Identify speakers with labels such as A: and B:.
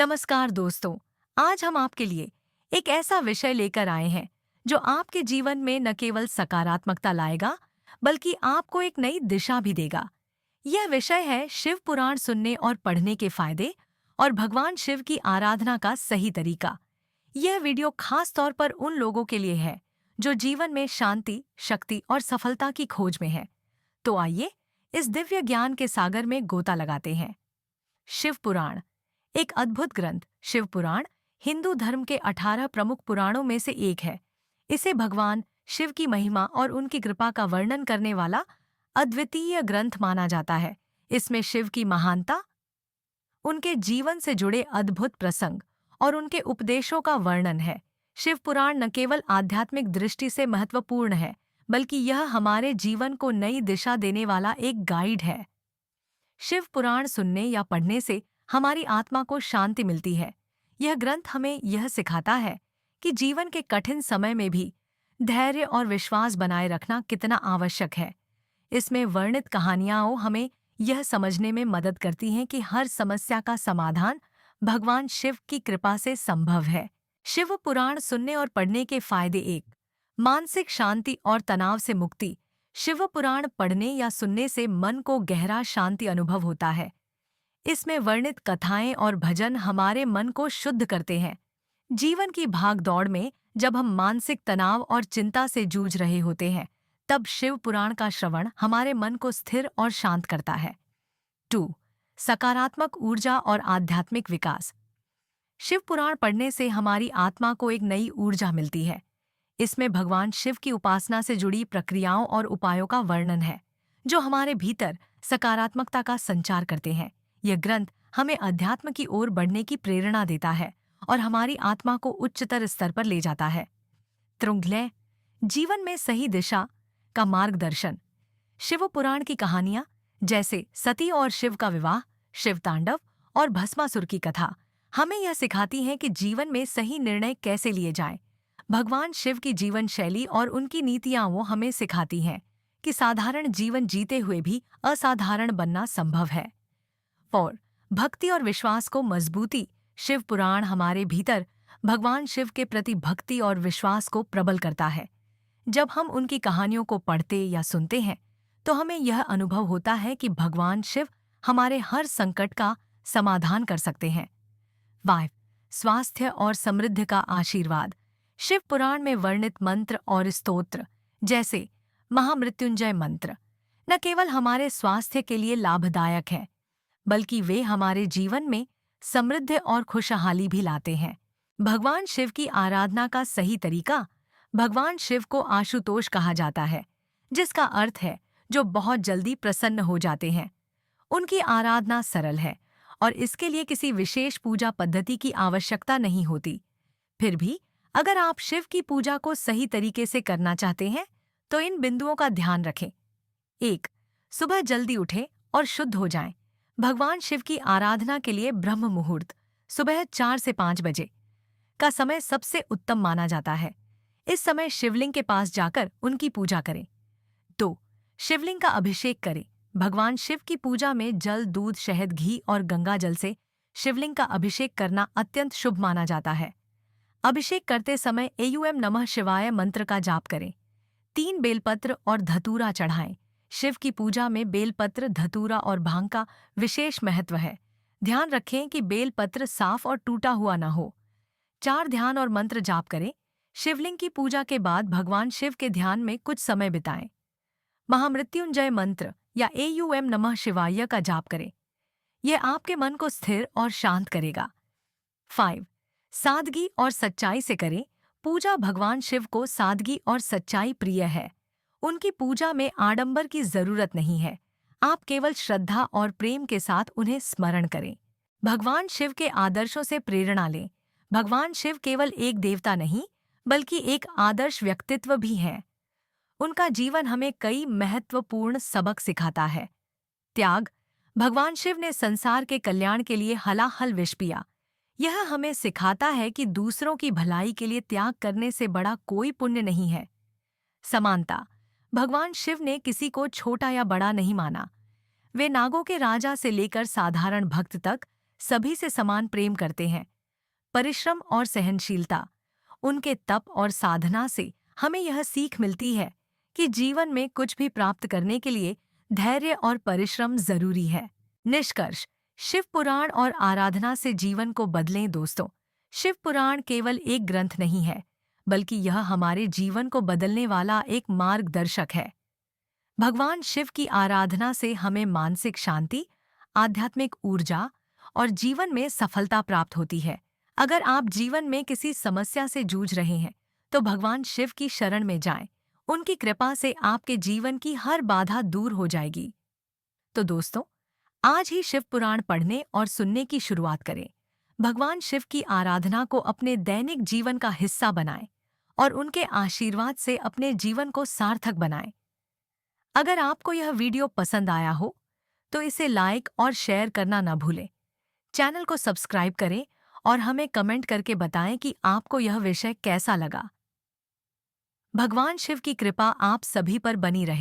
A: नमस्कार दोस्तों। आज हम आपके लिए एक ऐसा विषय लेकर आए हैं जो आपके जीवन में न केवल सकारात्मकता लाएगा बल्कि आपको एक नई दिशा भी देगा। यह विषय है शिव पुराण सुनने और पढ़ने के फायदे और भगवान शिव की आराधना का सही तरीका। यह वीडियो खास तौर पर उन लोगों के लिए है जो जीवन में शांति, शक्ति और सफलता की खोज में हैं। तो आइए इस दिव्य ज्ञान के सागर में गोता लगाते हैं। शिव पुराण एक अद्भुत ग्रंथ। शिव पुराण हिंदू धर्म के 18 प्रमुख पुराणों में से एक है। इसे भगवान शिव की महिमा और उनकी कृपा का वर्णन करने वाला अद्वितीय ग्रंथ माना जाता है। इसमें शिव की महानता, उनके जीवन से जुड़े अद्भुत प्रसंग और उनके उपदेशों का वर्णन है। शिव पुराण न केवल आध्यात्मिक दृष्टि से महत्वपूर्ण है, बल्कि यह हमारे जीवन को नई दिशा देने वाला एक गाइड है। शिव पुराण सुनने या पढ़ने से हमारी आत्मा को शांति मिलती है। यह ग्रंथ हमें यह सिखाता है कि जीवन के कठिन समय में भी धैर्य और विश्वास बनाए रखना कितना आवश्यक है। इसमें वर्णित कहानियां हमें यह समझने में मदद करती हैं कि हर समस्या का समाधान भगवान शिव की कृपा से संभव है। शिव पुराण सुनने और पढ़ने के फायदे। एक, मानसिक शांति और तनाव से मुक्ति। शिव पुराण पढ़ने या सुनने से मन को गहरा शांति अनुभव होता है। इसमें वर्णित कथाएं और भजन हमारे मन को शुद्ध करते हैं। जीवन की भाग-दौड़ में जब हम मानसिक तनाव और चिंता से जूझ रहे होते हैं, तब शिव पुराण का श्रवण हमारे मन को स्थिर और शांत करता है। 2. सकारात्मक ऊर्जा और आध्यात्मिक विकास। शिव पुराण पढ़ने से हमारी आत्मा को एक नई ऊर्जा मिलती है। इसमें भगवान शिव की उपासना से जुड़ी प्रक्रियाओं और उपायों का वर्णन है, जो हमारे भीतर सकारात्मकता का संचार करते हैं। यह ग्रंथ हमें अध्यात्म की ओर बढ़ने की प्रेरणा देता है और हमारी आत्मा को उच्चतर स्तर पर ले जाता है। त्रुंगलय, जीवन में सही दिशा का मार्गदर्शन। शिव पुराण की कहानियां जैसे सती और शिव का विवाह, शिव तांडव और भस्मासुर की कथा हमें यह सिखाती हैं कि जीवन में सही निर्णय कैसे लिए जाएं। भगवान शिव की जीवन शैली और उनकी नीतियां हमें सिखाती हैं कि साधारण जीवन जीते हुए भी असाधारण बनना संभव है। और भक्ति और विश्वास को मजबूती। शिव पुराण हमारे भीतर भगवान शिव के प्रति भक्ति और विश्वास को प्रबल करता है। जब हम उनकी कहानियों को पढ़ते या सुनते हैं, तो हमें यह अनुभव होता है कि भगवान शिव हमारे हर संकट का समाधान कर सकते हैं। 5. स्वास्थ्य और समृद्धि का आशीर्वाद। शिव पुराण में वर्णित मंत्र और स्तोत्र जैसे महामृत्युंजय मंत्र न केवल हमारे स्वास्थ्य के लिए लाभदायक है, बल्कि वे हमारे जीवन में समृद्धि और खुशहाली भी लाते हैं। भगवान शिव की आराधना का सही तरीका। भगवान शिव को आशुतोष कहा जाता है, जिसका अर्थ है जो बहुत जल्दी प्रसन्न हो जाते हैं। उनकी आराधना सरल है और इसके लिए किसी विशेष पूजा पद्धति की आवश्यकता नहीं होती। फिर भी अगर आप शिव की पूजा को सही तरीके से करना चाहते हैं, तो इन बिंदुओं का ध्यान रखें। 1. सुबह जल्दी उठें और शुद्ध हो जाएं। भगवान शिव की आराधना के लिए ब्रह्म मुहूर्त सुबह 4 से 5 बजे का समय सबसे उत्तम माना जाता है। इस समय शिवलिंग के पास जाकर उनकी पूजा करें। 2. शिवलिंग का अभिषेक करें। भगवान शिव की पूजा में जल, दूध, शहद, घी और गंगा जल से शिवलिंग का अभिषेक करना अत्यंत शुभ माना जाता है। अभिषेक करते समय एयूएम नमः शिवाय मंत्र का जाप करें। 3 बेलपत्र और धतूरा चढ़ाएं। शिव की पूजा में बेलपत्र, धतूरा और भांग का विशेष महत्व है। ध्यान रखें कि बेलपत्र साफ और टूटा हुआ न हो। 4. ध्यान और मंत्र जाप करें। शिवलिंग की पूजा के बाद भगवान शिव के ध्यान में कुछ समय बिताएं। महामृत्युंजय मंत्र या एयूएम नमः शिवाय का जाप करें। यह आपके मन को स्थिर और शांत करेगा। 5. सादगी और सच्चाई से करें। पूजा भगवान शिव को सादगी और सच्चाई प्रिय है। उनकी पूजा में आडंबर की जरूरत नहीं है। आप केवल श्रद्धा और प्रेम के साथ उन्हें स्मरण करें। भगवान शिव के आदर्शों से प्रेरणा लें। भगवान शिव केवल एक देवता नहीं, बल्कि एक आदर्श व्यक्तित्व भी है। उनका जीवन हमें कई महत्वपूर्ण सबक सिखाता है। त्याग। भगवान शिव ने संसार के कल्याण के लिए हलाहल विष पिया। यह हमें सिखाता है कि दूसरों की भलाई के लिए त्याग करने से बड़ा कोई पुण्य नहीं है। समानता। भगवान शिव ने किसी को छोटा या बड़ा नहीं माना। वे नागों के राजा से लेकर साधारण भक्त तक सभी से समान प्रेम करते हैं। परिश्रम और सहनशीलता। उनके तप और साधना से हमें यह सीख मिलती है कि जीवन में कुछ भी प्राप्त करने के लिए धैर्य और परिश्रम जरूरी है। निष्कर्ष। शिव पुराण और आराधना से जीवन को बदलें दोस्तों। शिव पुराण केवल एक ग्रंथ नहीं है, बल्कि यह हमारे जीवन को बदलने वाला एक मार्गदर्शक है। भगवान शिव की आराधना से हमें मानसिक शांति, आध्यात्मिक ऊर्जा और जीवन में सफलता प्राप्त होती है। अगर आप जीवन में किसी समस्या से जूझ रहे हैं, तो भगवान शिव की शरण में जाएं। उनकी कृपा से आपके जीवन की हर बाधा दूर हो जाएगी। तो दोस्तों, आज ही शिव पुराण पढ़ने और सुनने की शुरुआत करें। भगवान शिव की आराधना को अपने दैनिक जीवन का हिस्सा बनाएं और उनके आशीर्वाद से अपने जीवन को सार्थक बनाएं। अगर आपको यह वीडियो पसंद आया हो, तो इसे लाइक और शेयर करना न भूलें। चैनल को सब्सक्राइब करें और हमें कमेंट करके बताएं कि आपको यह विषय कैसा लगा। भगवान शिव की कृपा आप सभी पर बनी रहे।